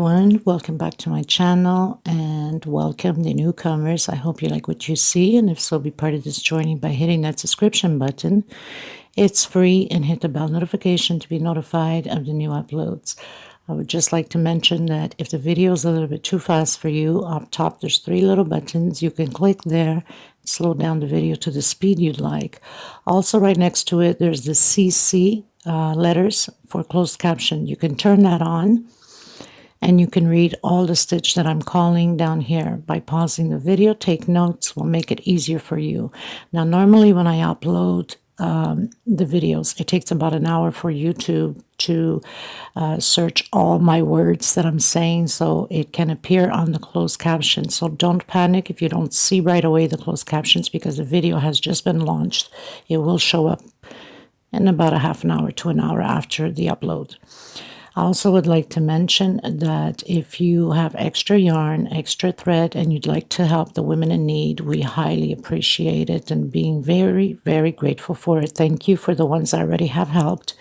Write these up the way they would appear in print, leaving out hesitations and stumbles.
everyone, welcome back to my channel and welcome the newcomers. I hope you like what you see, and if so, be part of this journey by hitting that subscription button. It's free, and hit the bell notification to be notified of the new uploads. I would just like to mention that if the video is a little bit too fast for you, up top there's 3 little buttons. You can click there, slow down the video to the speed you'd like. Also, right next to it, there's the CC letters for closed caption. You can turn that on, and you can read all the stitch that I'm calling down here. By pausing the video, take notes, will make it easier for you. Now, normally when I upload the videos, it takes about an hour for YouTube to search all my words that I'm saying, so it can appear on the closed captions. So don't panic if you don't see right away the closed captions, because the video has just been launched. It will show up in about a half an hour to an hour after the upload. I also would like to mention that if you have extra yarn, extra thread, and you'd like to help the women in need, we highly appreciate it and being very, very grateful for it. Thank you for the ones I already have helped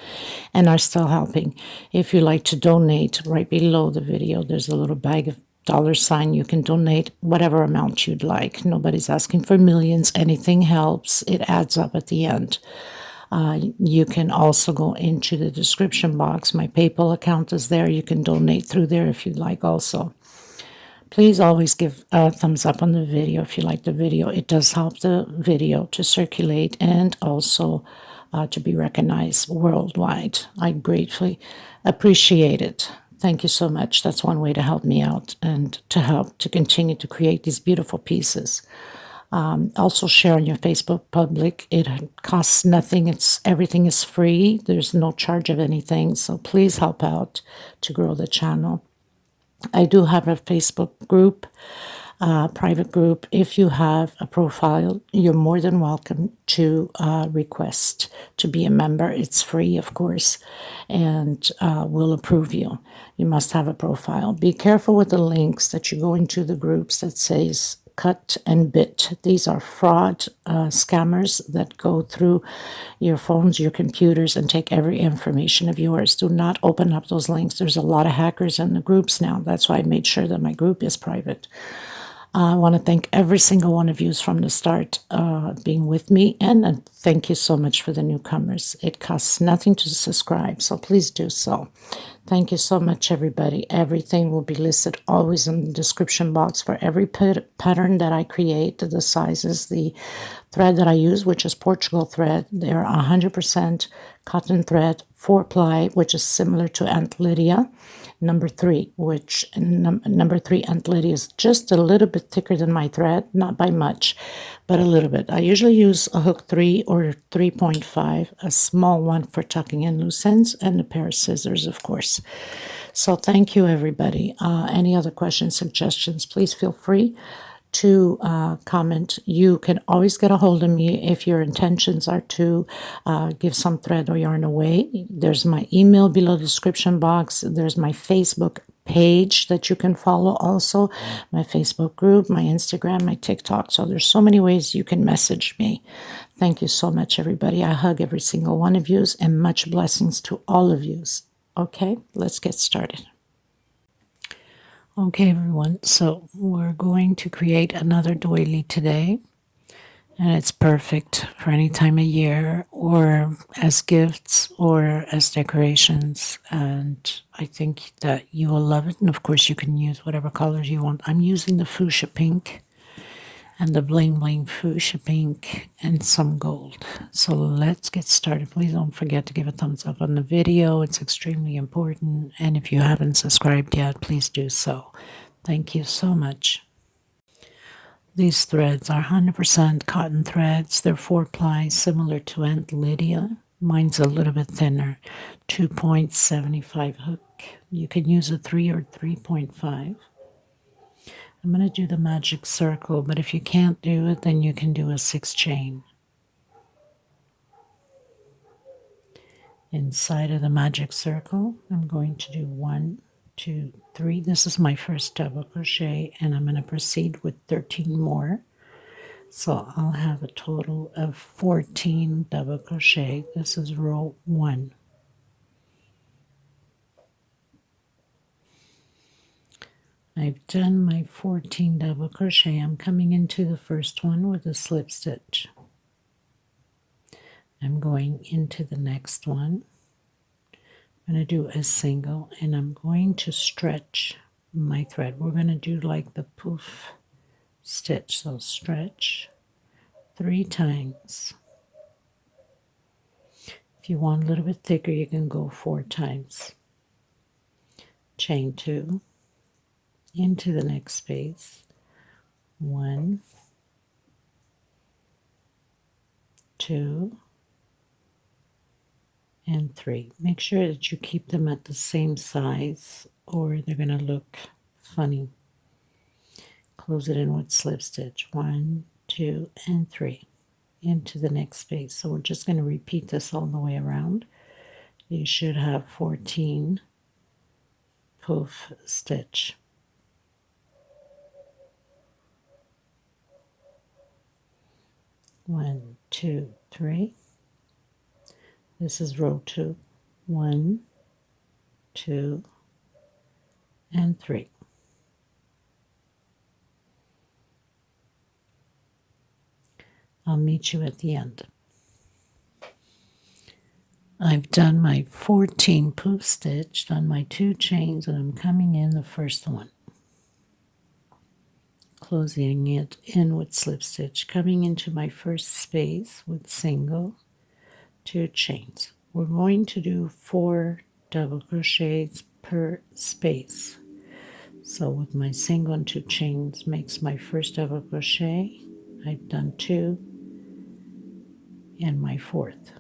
and are still helping. If you'd like to donate, right below the video, there's a little bag of $. You can donate whatever amount you'd like. Nobody's asking for millions. Anything helps. It adds up at the end. You can also go into the description box. My PayPal account is there. You can donate through there if you'd like also. Please always give a thumbs up on the video if you like the video. It does help the video to circulate and also to be recognized worldwide. I gratefully appreciate it. Thank you so much. That's one way to help me out and to help to continue to create these beautiful pieces. Also share on your Facebook public. It costs nothing. Everything is free. There's no charge of anything. So please help out to grow the channel. I do have a Facebook group, private group. If you have a profile, you're more than welcome to request to be a member. It's free, of course, and we'll approve you. You must have a profile. Be careful with the links that you go into the groups that says cut and bit. These are fraud scammers that go through your phones, your computers, and take every information of yours. Do not open up those links. There's a lot of hackers in the groups now. That's why I made sure that my group is private. I want to thank every single one of you from the start being with me, and thank you so much for the newcomers. It costs nothing to subscribe, so please do so. Thank you so much, everybody. Everything will be listed always in the description box for every pattern that I create, the sizes, the thread that I use, which is Portugal thread. They're 100% cotton thread, 4-ply, which is similar to Aunt Lydia. Number 3, which number 3 Aunt Lydia is just a little bit thicker than my thread, not by much, but a little bit. I usually use a hook 3 or 3.5, a small one for tucking in loose ends, and a pair of scissors, of course. So thank you, everybody. Any other questions, suggestions, please feel free to comment. You can always get a hold of me if your intentions are to give some thread or yarn away. There's my email below the description box. There's my Facebook page that you can follow also, my Facebook group, my Instagram, my TikTok. So there's so many ways you can message me. Thank you so much, everybody. I hug every single one of you, and much blessings to all of you. Okay, let's get started. Okay, everyone, so we're going to create another doily today, and it's perfect for any time of year or as gifts or as decorations, and I think that you will love it. And of course, you can use whatever colors you want. I'm using the fuchsia pink and the bling bling fuchsia pink and some gold. So let's get started. Please don't forget to give a thumbs up on the video. It's extremely important. And if you haven't subscribed yet, please do so. Thank you so much. These threads are 100% cotton threads. They're 4-ply, similar to Aunt Lydia. Mine's a little bit thinner, 2.75 hook. You can use a 3 or 3.5. I'm going to do the magic circle, but if you can't do it, then you can do a 6 chain. Inside of the magic circle, I'm going to do 1, 2, 3. This is my first double crochet, and I'm going to proceed with 13 more. So I'll have a total of 14 double crochet. This is row 1. I've done my 14 double crochet. I'm coming into the first one with a slip stitch. I'm going into the next one. I'm going to do a single, and I'm going to stretch my thread. We're going to do like the poof stitch. So stretch 3 times. If you want a little bit thicker, you can go 4 times. Chain 2 into the next space. 1, 2, and 3. Make sure that you keep them at the same size or they're going to look funny. Close it in with slip stitch. 1, 2, and 3 into the next space. So we're just going to repeat this all the way around. You should have 14 poof stitch. One, 2, 3. This is row 2. 1, 2, and 3. I'll meet you at the end. I've done my 14 poof stitch, done my 2 chains, and I'm coming in the first one. Closing it in with slip stitch, coming into my first space with single, 2 chains. We're going to do 4 double crochets per space. So with my single and 2 chains makes my first double crochet. I've done 2 and my 4th.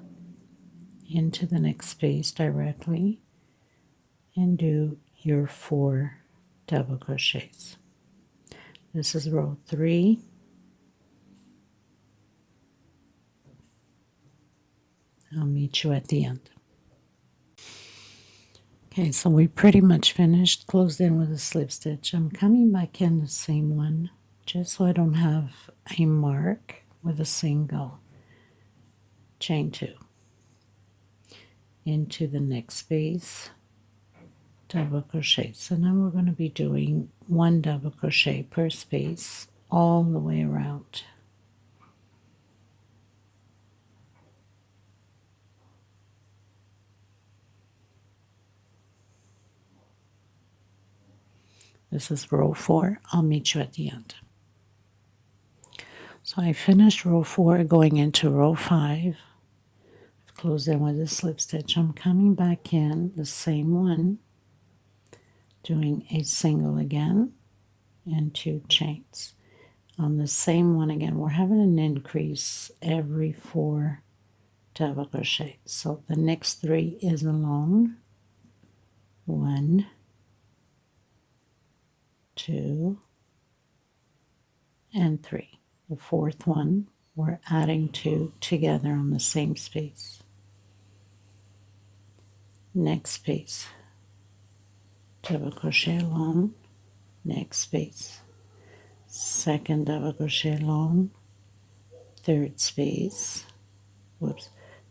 Into the next space directly and do your 4 double crochets. This is row 3. I'll meet you at the end. Okay, so we pretty much finished, closed in with a slip stitch. I'm coming back in the same one just so I don't have a mark with a single. Chain 2 into the next space, double crochet. So now we're going to be doing 1 double crochet per space all the way around. This is row 4. I'll meet you at the end. So I finished row 4 going into row 5. Close in with a slip stitch. I'm coming back in the same one, doing a single again and 2 chains. On the same one again, we're having an increase every 4 double crochet. So the next 3 is alone. 1, 2, and 3. The 4th one, we're adding 2 together on the same space. Next space, double crochet alone, next space, 2nd double crochet alone, 3rd space,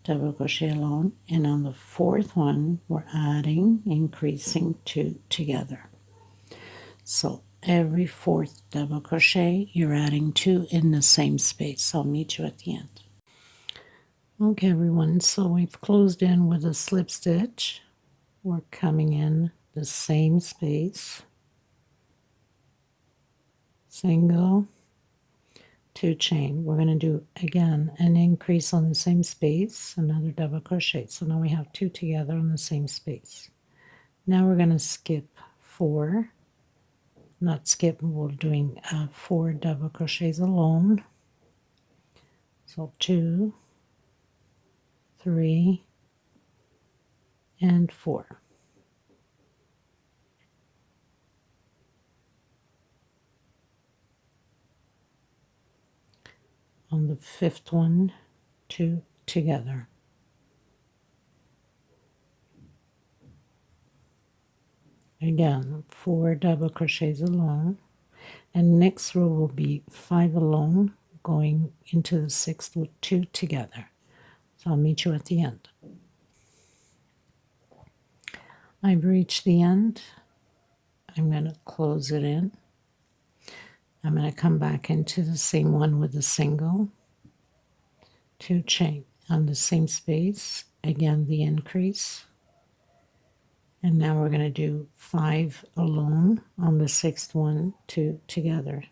double crochet alone, and on the 4th one, we're adding, increasing 2 together. So every 4th double crochet, you're adding 2 in the same space. I'll meet you at the end. Okay, everyone, so we've closed in with a slip stitch. We're coming in the same space, single, 2 chain. We're going to do, again, an increase on the same space, another double crochet. So now we have 2 together on the same space. Now we're going to skip 4. Not skip, we're doing 4 double crochets alone. So 2, 3, and 4. On the 5th one, 2 together. Again, 4 double crochets alone, and next row will be 5 alone, going into the 6th with 2 together. So I'll meet you at the end. I've reached the end. I'm going to close it in. I'm going to come back into the same one with a single, 2 chain on the same space, again the increase, and now we're going to do 5 alone on the 6th one, 2 together.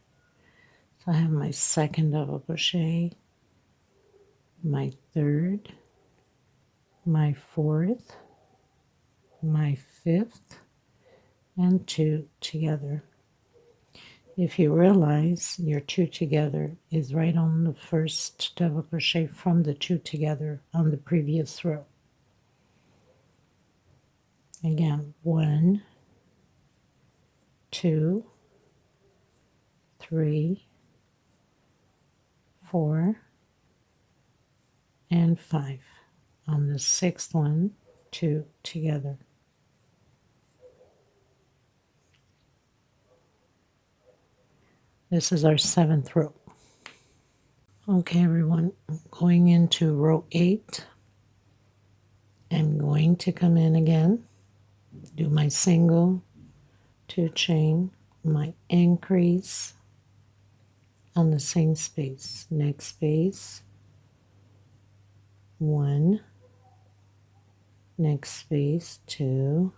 So I have my second double crochet, my third, my fourth, my fifth, and 2 together. If you realize your 2 together is right on the first double crochet from the 2 together on the previous row. Again, 1, 2, 3, 4, and 5. On the 6th one, 2 together. This is our 7th row. Okay, everyone, going into row 8. I'm going to come in again, do my single, 2 chain, my increase on the same space. Next space, 1, next space, 2,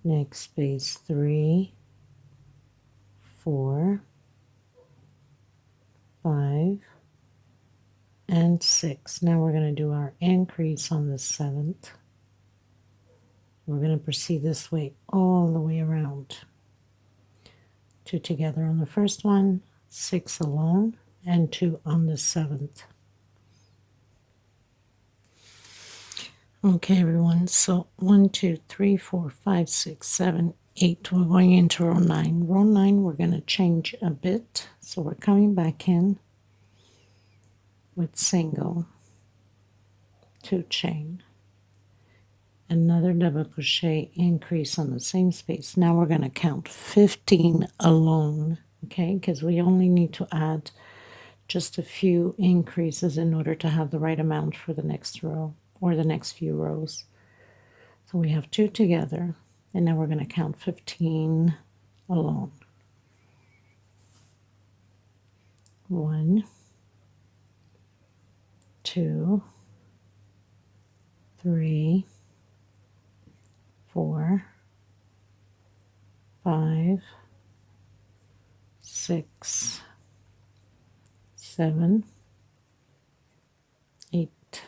next space, 3, 4, 5, and 6. Now we're going to do our increase on the 7th. We're going to proceed this way all the way around. 2 together on the first one, 6 alone, and 2 on the 7th. Okay, everyone, so 1, 2, 3, 4, 5, 6, 7, 8. We're going into row 9. Row 9, we're going to change a bit. So we're coming back in with single, 2 chain, another double crochet, increase on the same space. Now we're going to count 15 alone, okay, because we only need to add just a few increases in order to have the right amount for the next row or the next few rows. So we have 2 together, and now we're going to count 15 alone. 1, 2, 3, 4, 5, 6, 7, 8,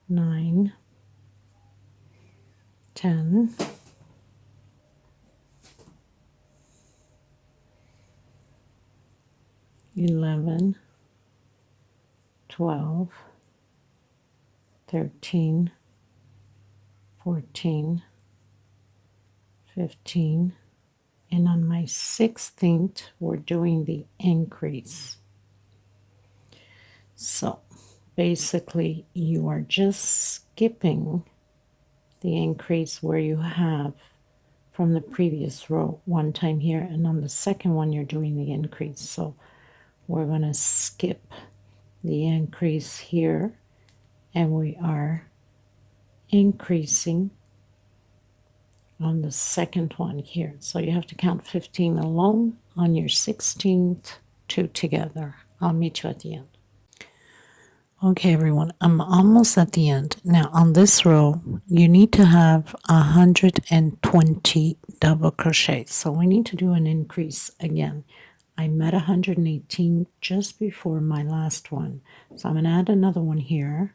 9, 10, 11, 12, 13, 14, 15, and on my 16th we're doing the increase. So basically you are just skipping the increase where you have from the previous row one time here, and on the second one you're doing the increase. So we're going to skip the increase here, and we are increasing on the second one here. So you have to count 15 alone. On your 16th, 2 together. I'll meet you at the end. Okay, everyone, I'm almost at the end. Now on this row you need to have 120 double crochets, so we need to do an increase again. I'm at 118 just before my last one, so I'm going to add another one here.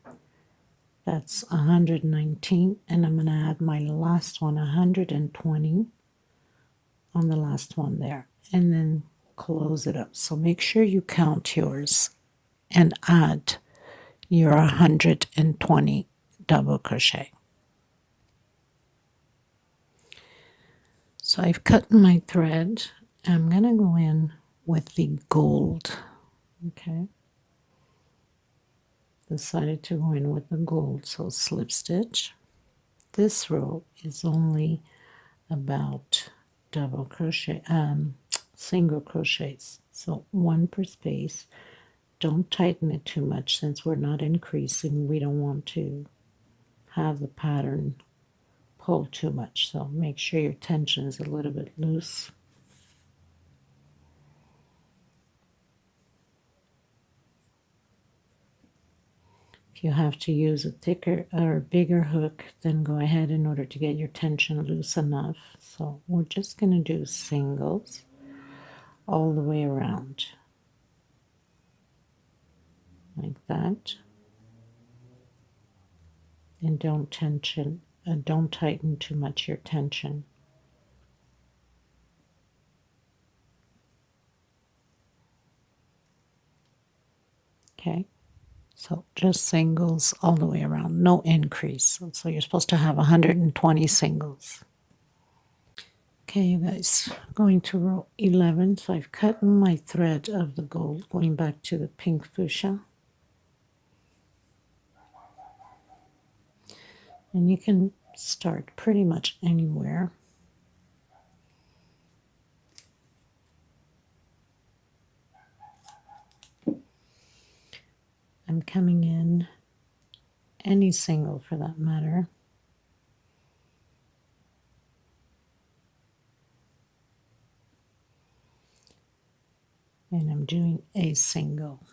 That's 119, and I'm going to add my last one, 120 on the last one there, and then close it up. So make sure you count yours and add your 120 double crochet. So I've cut my thread. I'm going to go in with the gold, okay? Decided to go in with the gold, so slip stitch. This row is only about double crochet, single crochets, so 1 per space. Don't tighten it too much since we're not increasing. We don't want to have the pattern hold too much, so make sure your tension is a little bit loose. If you have to use a thicker or bigger hook, then go ahead in order to get your tension loose enough. So we're just going to do singles all the way around, like that. And don't tighten too much your tension. Okay. So just singles all the way around, no increase. So you're supposed to have 120 singles. Okay, you guys, going to row 11. So I've cut my thread of the gold, going back to the pink fuchsia. And you can start pretty much anywhere. I'm coming in any single for that matter. And I'm doing a single.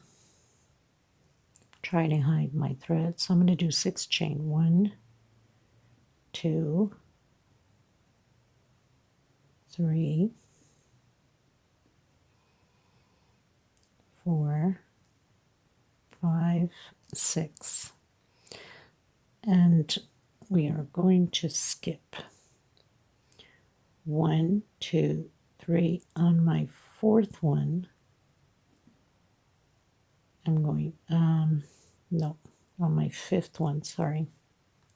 Try to hide my thread. So I'm going to do 6 chain. 1, 2, 3, 4, 5, 6. And we are going to skip 1, 2, 3 on my 4th one. I'm going, no, on my 5th one, sorry.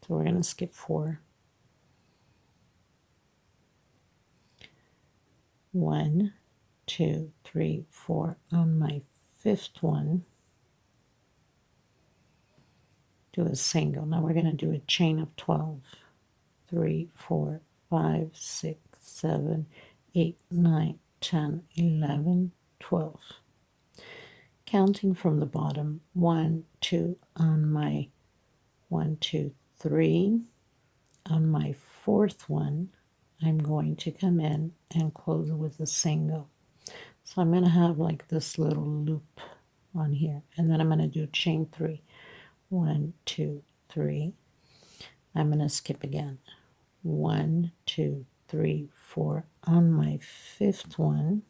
So we're going to skip 4. 1, 2, 3, 4 on my 5th one. Do a single. Now we're going to do a chain of 12. 3, 4, 5, 6, 7, 8, 9, 10, 11, 12. Counting from the bottom, 1, 2 on my 1, 2, 3. On my 4th one, I'm going to come in and close with a single. So I'm going to have like this little loop on here, and then I'm going to do chain 3. 1, 2, 3. I'm going to skip again. 1, 2, 3, 4 on my 5th one.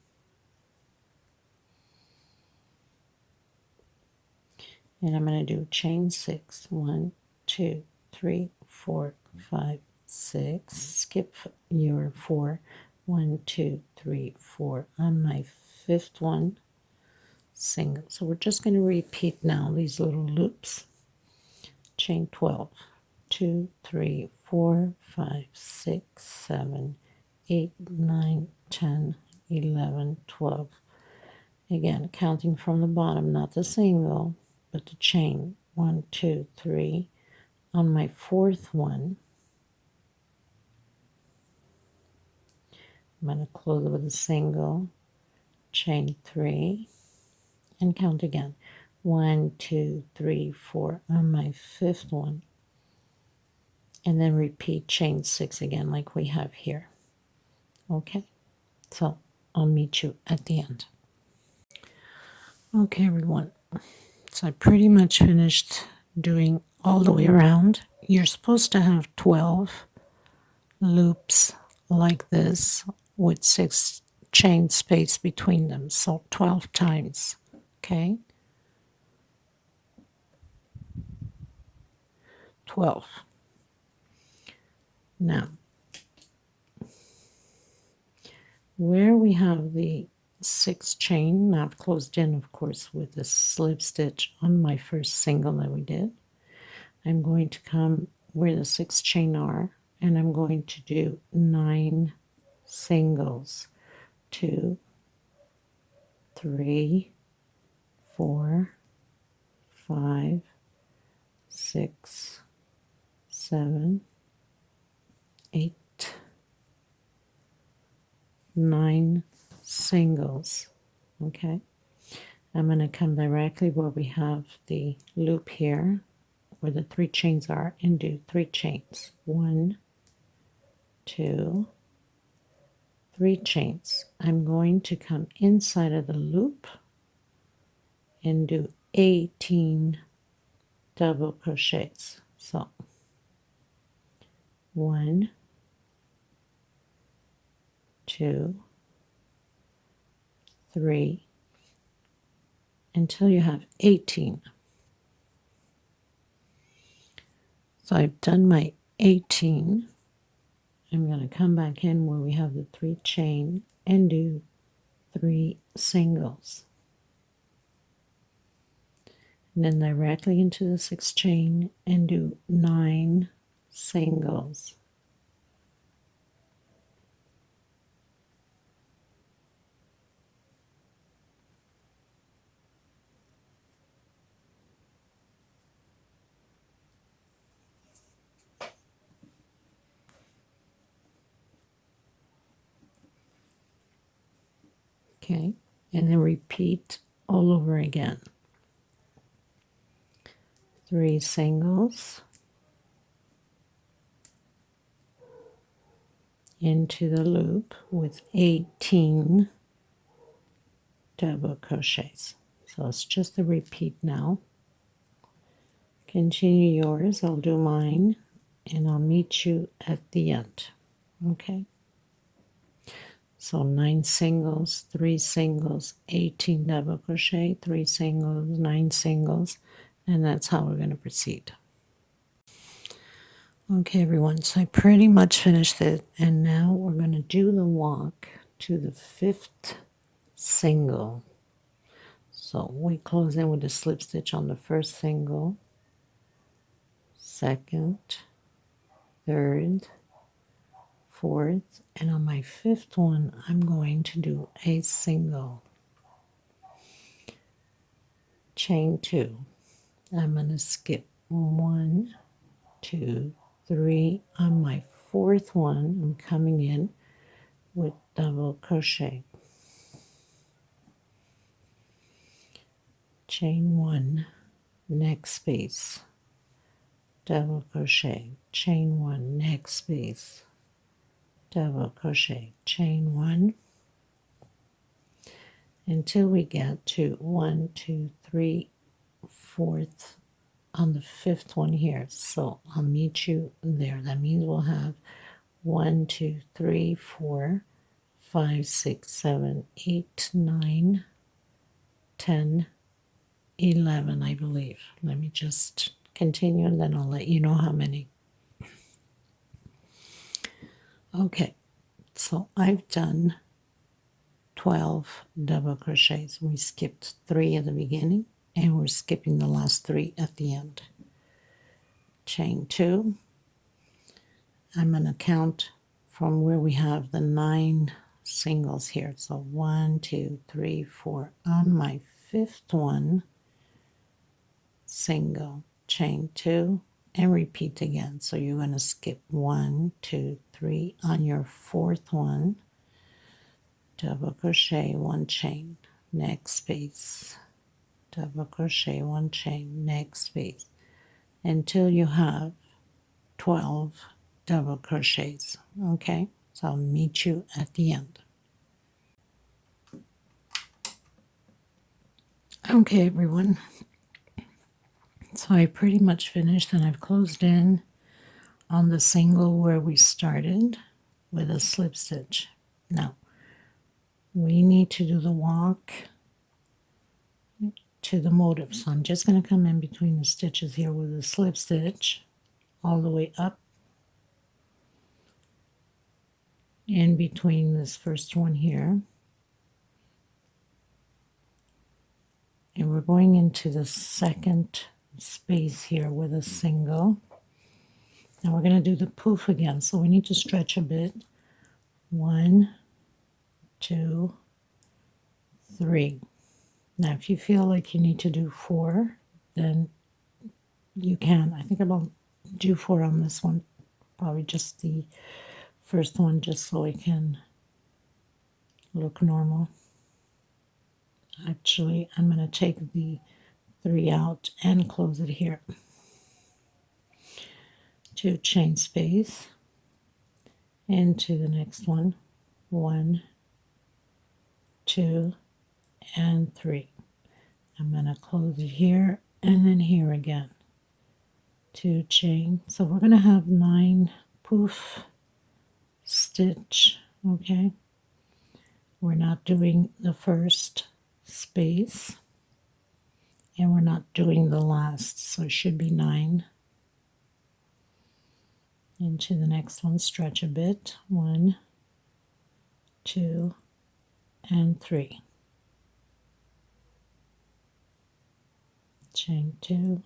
And I'm going to do chain 6. 1, 2, 3, 4, 5, 6. Skip your 4. 1, 2, 3, 4 on my 5th one. Single. So we're just going to repeat now these little loops. Chain 12. 2, 3, 4, 5, 6, 7, 8, 9, 10, 11, 12. Again, counting from the bottom, not the single, but the chain. 1, 2, 3. On my 4th one, I'm going to close with a single, chain 3, and count again. 1, 2, 3, 4 on my 5th one. And then repeat chain 6 again like we have here. Okay, so I'll meet you at the end. Okay, everyone, so I pretty much finished doing all the way around. You're supposed to have 12 loops like this with 6 chain space between them, so 12 times. Okay, 12. Now, where we have the 6 chain, now I've closed in, of course, with the slip stitch on my first single that we did. I'm going to come where the 6 chain are, and I'm going to do 9 singles. 2, 3, 4, 5, 6, 7, 8, 9 singles. Okay, I'm going to come directly where we have the loop here, where the 3 chains are, and do 3 chains. 1, 2, 3 chains. I'm going to come inside of the loop and do 18 double crochets. So 1, 2, 3, until you have 18. So I've done my 18. I'm going to come back in where we have the 3 chain and do 3 singles. And then directly into the 6th chain and do 9 singles. Okay, and then repeat all over again. 3 singles into the loop with 18 double crochets. So it's just a repeat now. Continue yours, I'll do mine, and I'll meet you at the end. Okay? So 9 singles, 3 singles, 18 double crochet, 3 singles, 9 singles, and that's how we're going to proceed. Okay, everyone, so I pretty much finished it, and now we're going to do the walk to the 5th single. So we close in with a slip stitch on the 1st single, 2nd, 3rd, 4th, and on my 5th one, I'm going to do a single. Chain 2. I'm going to skip 1, 2, 3. On my 4th one, I'm coming in with double crochet. Chain 1, next space, double crochet, chain 1, next space, double crochet, chain 1, until we get to 1, 2, 3, 4th on the 5th one here. So I'll meet you there. That means we'll have 1, 2, 3, 4, 5, 6, 7, 8, 9, 10, 11, I believe. Let me just continue and then I'll let you know how many. Okay, so I've done 12 double crochets. We skipped 3 at the beginning and we're skipping the last 3 at the end. Chain 2. I'm going to count from where we have the 9 singles here. So 1, 2, 3, 4. On my 5th one, single, chain 2, and repeat again. So you're going to skip 1, 2, 3. On your 4th one, double crochet, 1 chain, next space, double crochet, 1 chain, next space, until you have 12 double crochets. Okay, so I'll meet you at the end. Okay, everyone, so I pretty much finished and I've closed in on the single where we started with a slip stitch. Now we need to do the walk to the motif, so I'm just going to come in between the stitches here with a slip stitch all the way up in between this first one here, and we're going into the 2nd space here with a single. Now we're going to do the poof again, so we need to stretch a bit. 1, 2, 3. Now if you feel like you need to do 4, then you can. I think I'll do 4 on this one, probably just the first one, just so it can look normal. Actually, I'm going to take the 3 out and close it here. 2 chain space, into the next one. 1, 2, and 3. I'm going to close it here and then here again. 2 chain. So we're going to have 9 poof stitch. Okay, we're not doing the first space and we're not doing the last, so it should be 9. Into the next one, stretch a bit. 1, 2, and 3. Chain 2.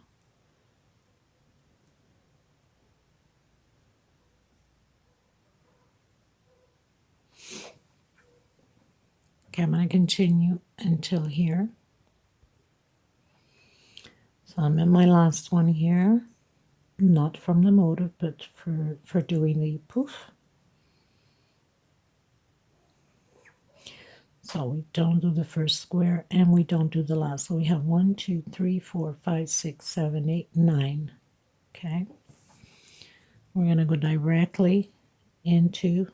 Okay, I'm going to continue until here. So I'm in my last one here, not from the motive, but for doing the poof. So we don't do the first square and we don't do the last. So we have 1, 2, 3, 4, 5, 6, 7, 8, 9. Okay. We're going to go directly into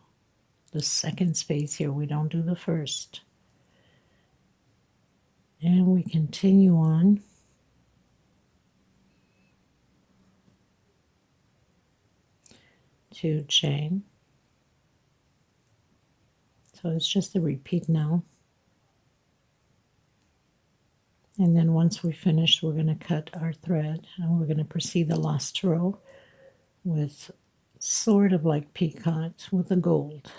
the second space here. We don't do the first. And we continue on. To chain. So it's just a repeat now. And then once we're finished, we're going to cut our thread and we're going to proceed the last row with sort of like peacock with the gold.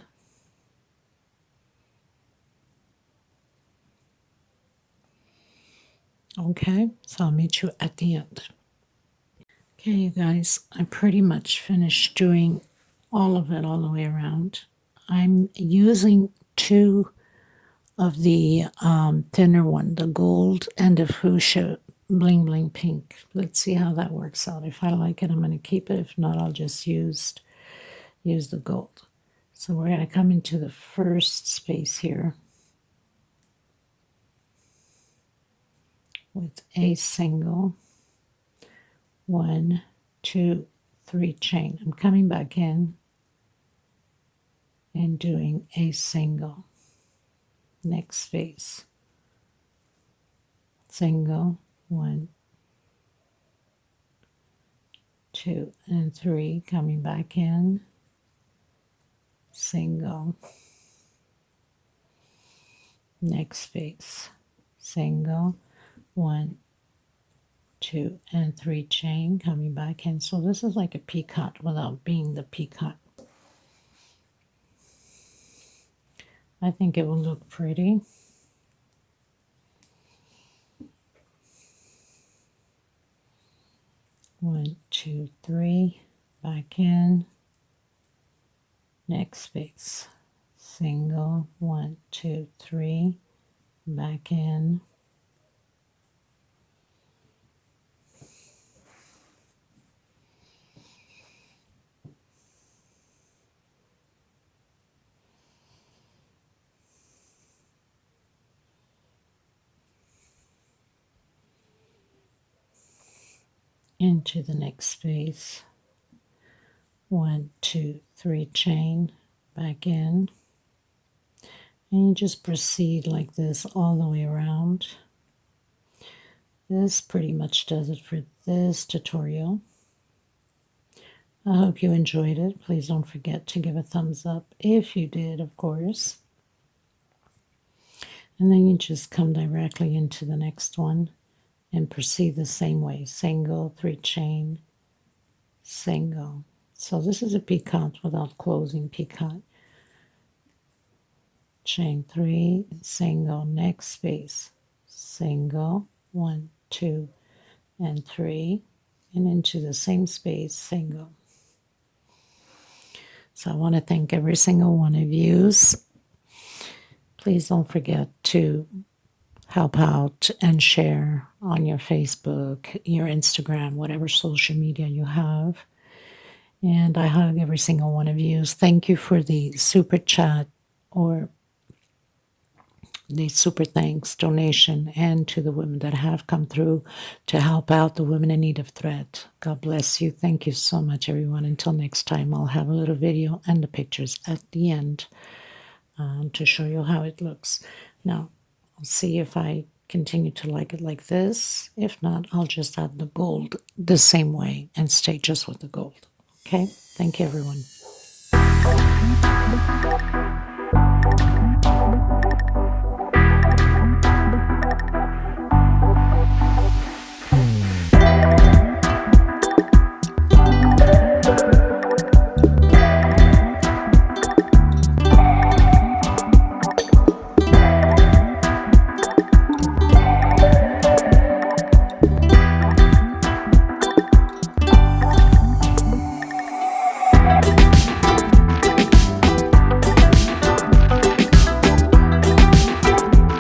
Okay, so I'll meet you at the end. Okay, you guys, I pretty much finished doing all of it all the way around. I'm using 2 of the thinner one, the gold and the fuchsia bling bling pink. Let's see how that works out. If I like it, I'm going to keep it. If not, I'll just use the gold. So we're going to come into the first space here with a single. 1, 2, 3 chain. I'm coming back in and doing a single. Next space. Single. 1, 2, and 3. Coming back in. Single. Next space. Single. 1, 2, and 3 chain. Coming back in. So this is like a peacock without being the peacock. I think it will look pretty. One, 2, 3, back in. Next space. Single. 1, 2, 3, back in. Into the next space. 1, 2, 3 chain, back in. And you just proceed like this all the way around. This pretty much does it for this tutorial. I hope you enjoyed it. Please don't forget to give a thumbs up if you did, of course. And then you just come directly into the next one and proceed the same way. Single, 3 chain, single. So this is a peacock without closing peacock. Chain 3, single, next space, single, 1, 2, and 3, and into the same space, single. So I want to thank every single one of you. Please don't forget to help out and share on your Facebook, your Instagram, whatever social media you have. And I hug every single one of you. Thank you for the super chat or the super thanks donation, and to the women that have come through to help out the women in need of thread. God bless you. Thank you so much, everyone. Until next time, I'll have a little video and the pictures at the end to show you how it looks. Now, I'll see if I continue to like it like this. If not, I'll just add the gold the same way and stay just with the gold. Okay? Thank you, everyone.